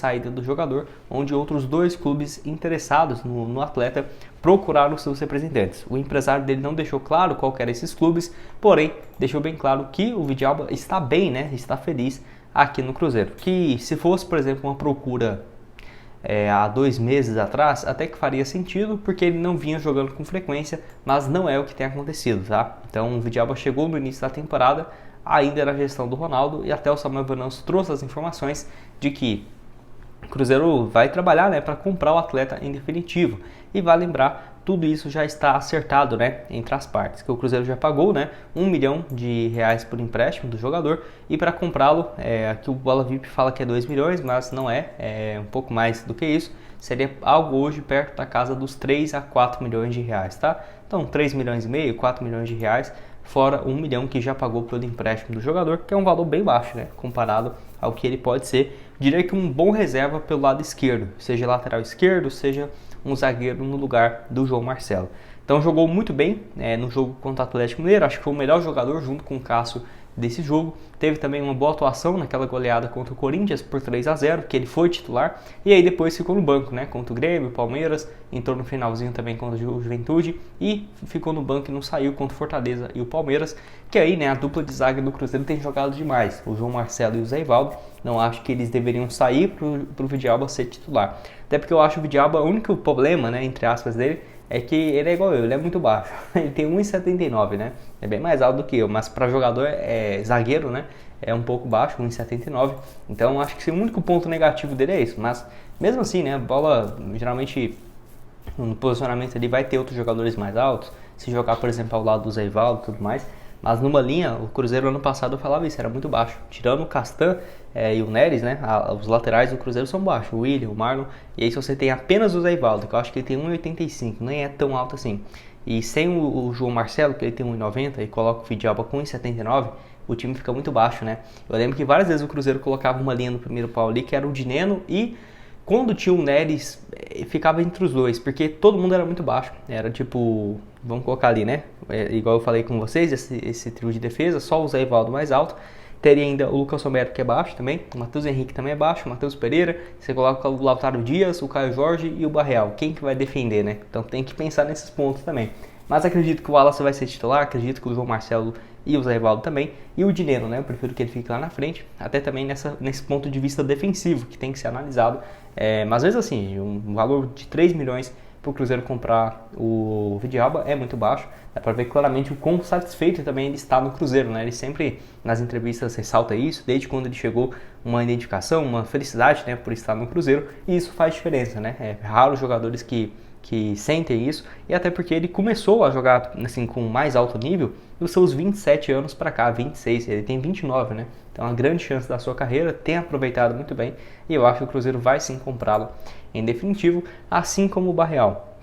saída do jogador, onde outros 2 clubes interessados no atleta procuraram seus representantes. O empresário dele não deixou claro qual que eram esses clubes, porém deixou bem claro que o Villalba está bem, né? Está feliz aqui no Cruzeiro. Que se fosse, por exemplo, uma procura há 2 meses atrás, até que faria sentido, porque ele não vinha jogando com frequência, mas não é o que tem acontecido, tá? Então o Villalba chegou no início da temporada, ainda na gestão do Ronaldo, e até o Samuel Venâncio trouxe as informações de que o Cruzeiro vai trabalhar, né, para comprar o atleta em definitivo. E vale lembrar, tudo isso já está acertado, né, entre as partes, que o Cruzeiro já pagou, né, R$1 milhão por empréstimo do jogador, e para comprá-lo, aqui o Bola VIP fala que é 2 milhões, mas não é um pouco mais do que isso, seria algo hoje perto da casa dos 3 a 4 milhões de reais, tá? Então 3 milhões e meio, 4 milhões de reais, fora 1 milhão que já pagou pelo empréstimo do jogador, que é um valor bem baixo, né, comparado ao que ele pode ser. Diria que um bom reserva pelo lado esquerdo, seja lateral esquerdo, seja um zagueiro no lugar do João Marcelo. Então jogou muito bem no jogo contra o Atlético Mineiro, acho que foi o melhor jogador junto com o Cássio desse jogo. Teve também uma boa atuação naquela goleada contra o Corinthians por 3 a 0, que ele foi titular, e aí depois ficou no banco, né, contra o Grêmio, Palmeiras, entrou no finalzinho também contra o Juventude, e ficou no banco e não saiu contra o Fortaleza e o Palmeiras, que aí, né, a dupla de zaga do Cruzeiro tem jogado demais, o João Marcelo e o Zé Ivaldo. Não acho que eles deveriam sair pro Villalba ser titular, até porque eu acho o Villalba, o único problema, né, entre aspas, dele, é que ele é igual eu, ele é muito baixo, ele tem 1,79, né, é bem mais alto do que eu, mas para jogador zagueiro, né, é um pouco baixo, 1,79, então acho que o único ponto negativo dele é isso, mas mesmo assim, né, a bola geralmente no posicionamento ali vai ter outros jogadores mais altos, se jogar, por exemplo, ao lado do Zé Ivaldo e tudo mais, mas numa linha, o Cruzeiro ano passado eu falava isso, era muito baixo. Tirando o Castan e o Neres, né, os laterais do Cruzeiro são baixos, o William, o Marlon, e aí se você tem apenas o Zé Ivaldo, que eu acho que ele tem 1,85, nem é tão alto assim, e sem o João Marcelo, que ele tem 1,90, e coloca o Villalba com 1,79, o time fica muito baixo, né. Eu lembro que várias vezes o Cruzeiro colocava uma linha no primeiro pau ali, que era o Dineno, e quando tinha o Neres, ficava entre os dois, porque todo mundo era muito baixo, era tipo, vamos colocar ali, né, igual eu falei com vocês, esse trio de defesa, só o Zé Ivaldo mais alto, teria ainda o Lucas Romero, que é baixo também, o Matheus Henrique também é baixo, o Matheus Pereira, você coloca o Lautaro Dias, o Caio Jorge e o Barreal, quem que vai defender, né, então tem que pensar nesses pontos também. Mas acredito que o Wallace vai ser titular, acredito que o João Marcelo e o Zé Ivaldo também, e o Dineno, né, eu prefiro que ele fique lá na frente, até também nesse ponto de vista defensivo, que tem que ser analisado, mas às vezes assim, um valor de 3 milhões para o Cruzeiro comprar o Villalba é muito baixo, dá para ver claramente o quão satisfeito também ele está no Cruzeiro, né, ele sempre nas entrevistas ressalta isso, desde quando ele chegou, uma identificação, uma felicidade, né, por estar no Cruzeiro, e isso faz diferença, né, é raro os jogadores que sentem isso, e até porque ele começou a jogar assim com mais alto nível dos seus 27 anos para cá, 26, ele tem 29, né? Então a grande chance da sua carreira, tem aproveitado muito bem, e eu acho que o Cruzeiro vai sim comprá-lo em definitivo, assim como o Barreal,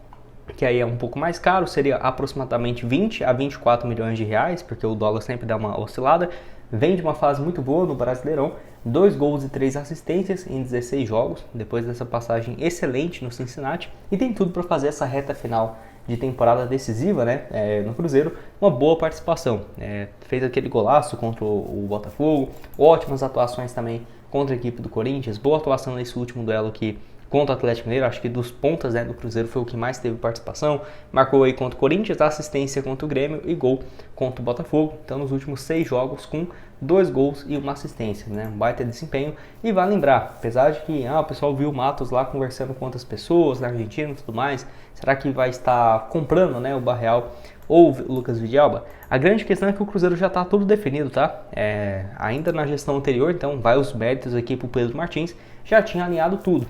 que aí é um pouco mais caro, seria aproximadamente 20 a 24 milhões de reais, porque o dólar sempre dá uma oscilada, vem de uma fase muito boa no Brasileirão, 2 gols e 3 assistências em 16 jogos, depois dessa passagem excelente no Cincinnati, e tem tudo para fazer essa reta final de temporada decisiva, né, no Cruzeiro, uma boa participação, fez aquele golaço contra o Botafogo, ótimas atuações também contra a equipe do Corinthians, boa atuação nesse último duelo que contra o Atlético Mineiro, acho que dos pontas, né, do Cruzeiro foi o que mais teve participação, marcou aí contra o Corinthians, assistência contra o Grêmio e gol contra o Botafogo, então nos últimos 6 jogos com 2 gols e uma assistência, né, um baita desempenho. E vale lembrar, apesar de que o pessoal viu o Matos lá conversando com outras pessoas na Argentina e tudo mais, será que vai estar comprando, né, o Barreal ou o Lucas Villalba? A grande questão é que o Cruzeiro já está tudo definido, tá? Ainda na gestão anterior, então vai os méritos aqui para o Pedro Martins, já tinha alinhado tudo.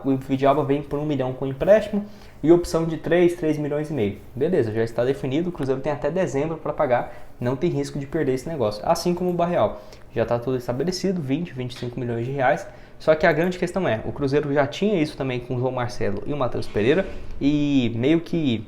O Villalba vem por 1 milhão com empréstimo e opção de 3 milhões e meio. Beleza, já está definido, o Cruzeiro tem até dezembro para pagar, não tem risco de perder esse negócio. Assim como o Barreal, já está tudo estabelecido, 25 milhões de reais. Só que a grande questão o Cruzeiro já tinha isso também com o João Marcelo e o Matheus Pereira, e meio que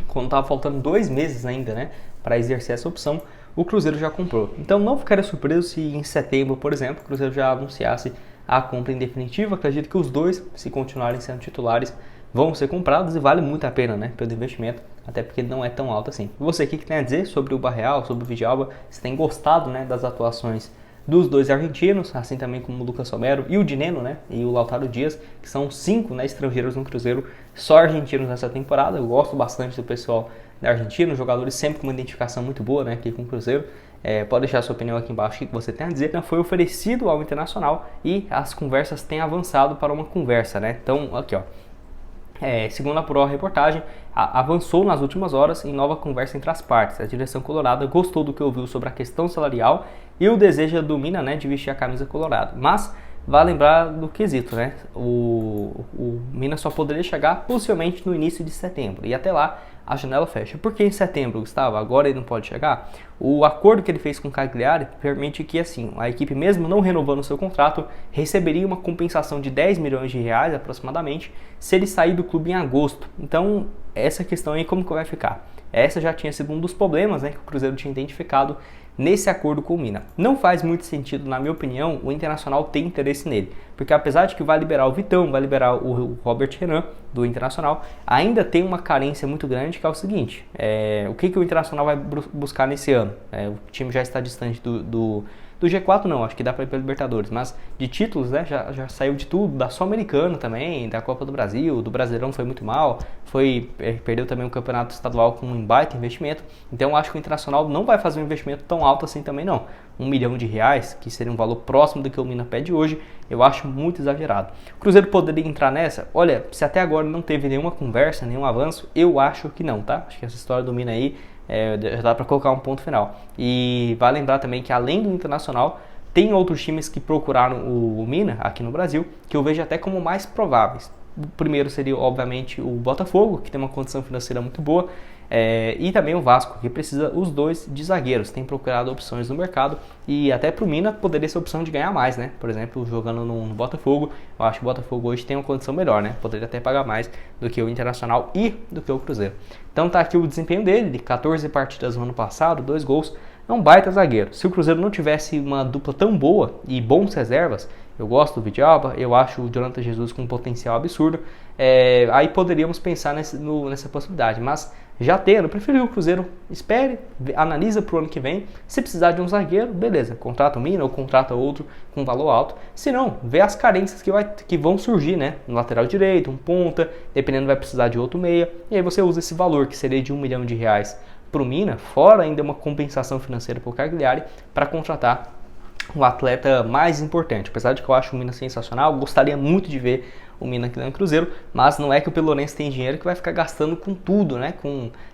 quando estava faltando 2 meses ainda, né, para exercer essa opção, o Cruzeiro já comprou. Então não ficaria surpreso se em setembro, por exemplo, o Cruzeiro já anunciasse a compra em definitiva. Acredito que os dois, se continuarem sendo titulares, vão ser comprados e vale muito a pena, né, pelo investimento, até porque não é tão alto assim. E você, o que tem a dizer sobre o Barreal, sobre o Villalba? Você tem gostado, né, das atuações dos dois argentinos, assim também como o Lucas Romero e o Dineno, né? E o Lautaro Dias, que são 5, né, estrangeiros no Cruzeiro, só argentinos nessa temporada. Eu gosto bastante do pessoal da Argentina, os jogadores sempre com uma identificação muito boa, né, aqui com o Cruzeiro. Pode deixar sua opinião aqui embaixo, o que você tem a dizer. Foi oferecido ao Internacional e as conversas têm avançado para uma conversa, né? Então, aqui ó, segundo a Pro Reportagem, avançou nas últimas horas em nova conversa entre as partes. A direção colorada gostou do que ouviu sobre a questão salarial e o desejo do Mina, né, de vestir a camisa colorada. Mas vai lembrar do quesito, né? O Mina só poderia chegar possivelmente no início de setembro e até lá a janela fecha. Por que em setembro, Gustavo? Agora ele não pode chegar? O acordo que ele fez com o Cagliari permite que, assim, a equipe, mesmo não renovando seu contrato, receberia uma compensação de 10 milhões de reais aproximadamente se ele sair do clube em agosto. Então, essa questão aí, como que vai ficar? Essa já tinha sido um dos problemas, né, que o Cruzeiro tinha identificado nesse acordo com o Mina. Não faz muito sentido, na minha opinião, o Internacional ter interesse nele, porque apesar de que vai liberar o Vitão, vai liberar o Robert Renan do Internacional, ainda tem uma carência muito grande, que é o seguinte, o que o Internacional vai buscar nesse ano? O time já está distante do G4 não, acho que dá para ir para Libertadores, mas de títulos, né, já saiu de tudo, da Sul-Americana também, da Copa do Brasil, do Brasileirão foi muito mal, perdeu também o campeonato estadual com um baita investimento, então acho que o Internacional não vai fazer um investimento tão alto assim também não. 1 milhão de reais, que seria um valor próximo do que o Mina pede hoje, eu acho muito exagerado. O Cruzeiro poderia entrar nessa? Olha, se até agora não teve nenhuma conversa, nenhum avanço, eu acho que não, tá? Acho que essa história do Mina aí já dá para colocar um ponto final. E vai lembrar também que além do Internacional, tem outros times que procuraram o Mina aqui no Brasil, que eu vejo até como mais prováveis. O primeiro seria, obviamente, o Botafogo, que tem uma condição financeira muito boa, e também o Vasco, que precisa os dois de zagueiros. Tem procurado opções no mercado e até para o Mina poderia ser a opção de ganhar mais, né? Por exemplo, jogando no Botafogo, eu acho que o Botafogo hoje tem uma condição melhor, né? Poderia até pagar mais do que o Internacional e do que o Cruzeiro. Então tá aqui o desempenho dele, de 14 partidas no ano passado, 2 gols, é um baita zagueiro. Se o Cruzeiro não tivesse uma dupla tão boa e bons reservas, eu gosto do Vidalba, eu acho o Jonathan Jesus com um potencial absurdo, aí poderíamos pensar nessa possibilidade, mas já tendo, eu prefiro que o Cruzeiro espere, analisa para o ano que vem, se precisar de um zagueiro, beleza, contrata o Mina ou contrata outro com valor alto, se não, vê as carências que vão surgir, né, no lateral direito, um ponta, dependendo vai precisar de outro meia, e aí você usa esse valor que seria de 1 milhão de reais para o Mina, fora ainda uma compensação financeira para o Cagliari, para contratar o atleta mais importante. Apesar de que eu acho o Mina sensacional, gostaria muito de ver o Mina aqui no Cruzeiro, mas não é que o Pelourense tem dinheiro que vai ficar gastando com tudo, né?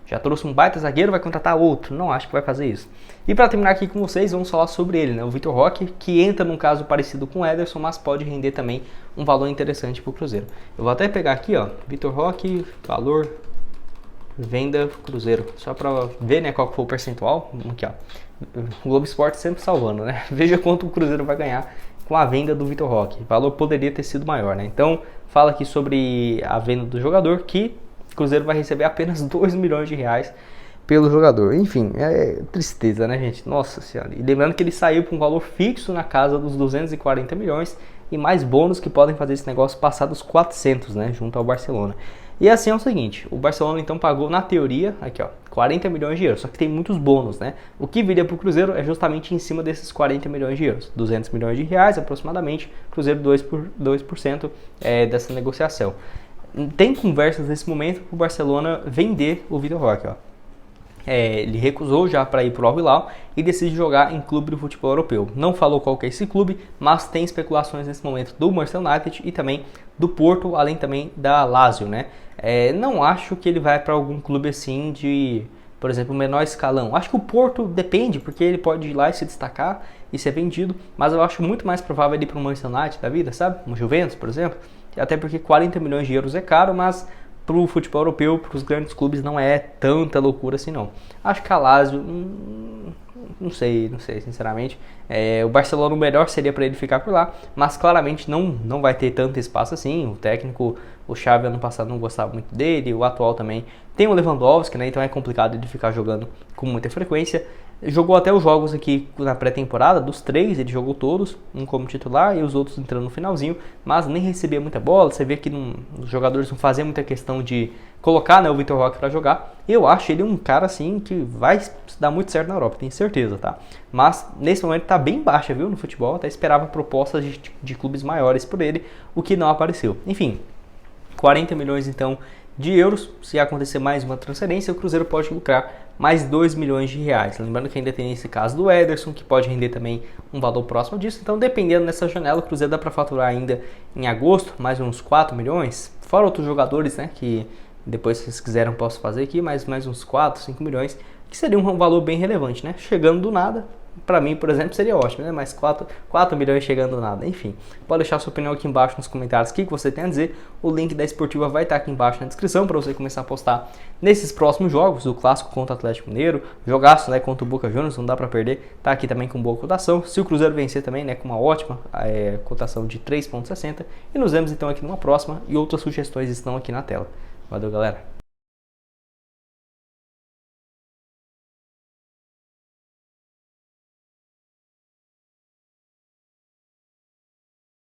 Já trouxe um baita zagueiro, vai contratar outro, não acho que vai fazer isso. E para terminar aqui com vocês, vamos falar sobre ele, né? O Vitor Roque, que entra num caso parecido com o Ederson, mas pode render também um valor interessante para o Cruzeiro. Eu vou até pegar aqui, ó, Vitor Roque, valor venda Cruzeiro, só para ver, né, qual foi o percentual. Aqui, ó, o Globo Esporte sempre salvando, né? Veja quanto o Cruzeiro vai ganhar com a venda do Vitor Roque. O valor poderia ter sido maior, né? Então, fala aqui sobre a venda do jogador, que o Cruzeiro vai receber apenas 2 milhões de reais pelo jogador. Enfim, é tristeza, né, gente? Nossa senhora. E lembrando que ele saiu por um valor fixo na casa dos 240 milhões e mais bônus que podem fazer esse negócio passar dos 400, né, junto ao Barcelona. E assim é o seguinte, o Barcelona então pagou, na teoria, aqui ó, 40 milhões de euros, só que tem muitos bônus, né? O que viria para o Cruzeiro é justamente em cima desses 40 milhões de euros, 200 milhões de reais aproximadamente, Cruzeiro 2% dessa negociação. Tem conversas nesse momento para o Barcelona vender o Vitor Roque, ó. Ele recusou já para ir para o Al Hilal e decide jogar em clube do futebol europeu. Não falou qual que é esse clube, mas tem especulações nesse momento do Manchester United e também do Porto, além também da Lazio, né? Não acho que ele vai para algum clube assim de, por exemplo, menor escalão. Acho que o Porto depende, porque ele pode ir lá e se destacar e ser vendido, mas eu acho muito mais provável ele ir para o Manchester United da vida, sabe? Um Juventus, por exemplo. Até porque 40 milhões de euros é caro, mas para o futebol europeu, para os grandes clubes, não é tanta loucura assim não. Acho que a Lazio, não sei, sinceramente. O Barcelona, o melhor seria para ele ficar por lá, mas claramente não vai ter tanto espaço assim. O técnico, o Xavi, ano passado não gostava muito dele, o atual também. Tem o Lewandowski, né, então é complicado de ficar jogando com muita frequência. Jogou até os jogos aqui na pré-temporada, dos 3, ele jogou todos, um como titular e os outros entrando no finalzinho, mas nem recebia muita bola. Você vê que os jogadores não faziam muita questão de colocar, né, o Vitor Roque para jogar. Eu acho ele um cara assim que vai dar muito certo na Europa, tenho certeza, tá? Mas nesse momento tá bem baixa, viu, no futebol. Até esperava propostas de clubes maiores por ele, o que não apareceu. Enfim, 40 milhões então de euros. Se acontecer mais uma transferência, o Cruzeiro pode lucrar mais 2 milhões de reais. Lembrando que ainda tem esse caso do Ederson, que pode render também um valor próximo disso. Então, dependendo dessa janela, o Cruzeiro dá para faturar ainda em agosto mais uns 4 milhões. Fora outros jogadores, né, que depois, se vocês quiserem, posso fazer aqui, mais uns 4, 5 milhões, que seria um valor bem relevante, né? Chegando do nada, para mim, por exemplo, seria ótimo, né? Mais 4 milhões chegando do nada. Enfim, pode deixar sua opinião aqui embaixo nos comentários, o que você tem a dizer. O link da Esportiva vai estar aqui embaixo na descrição para você começar a postar nesses próximos jogos, o clássico contra o Atlético Mineiro, jogaço, né, contra o Boca Juniors, não dá para perder, tá aqui também com boa cotação. Se o Cruzeiro vencer também, né, com uma ótima cotação de 3,60. E nos vemos então aqui numa próxima, e outras sugestões estão aqui na tela. Valeu, galera!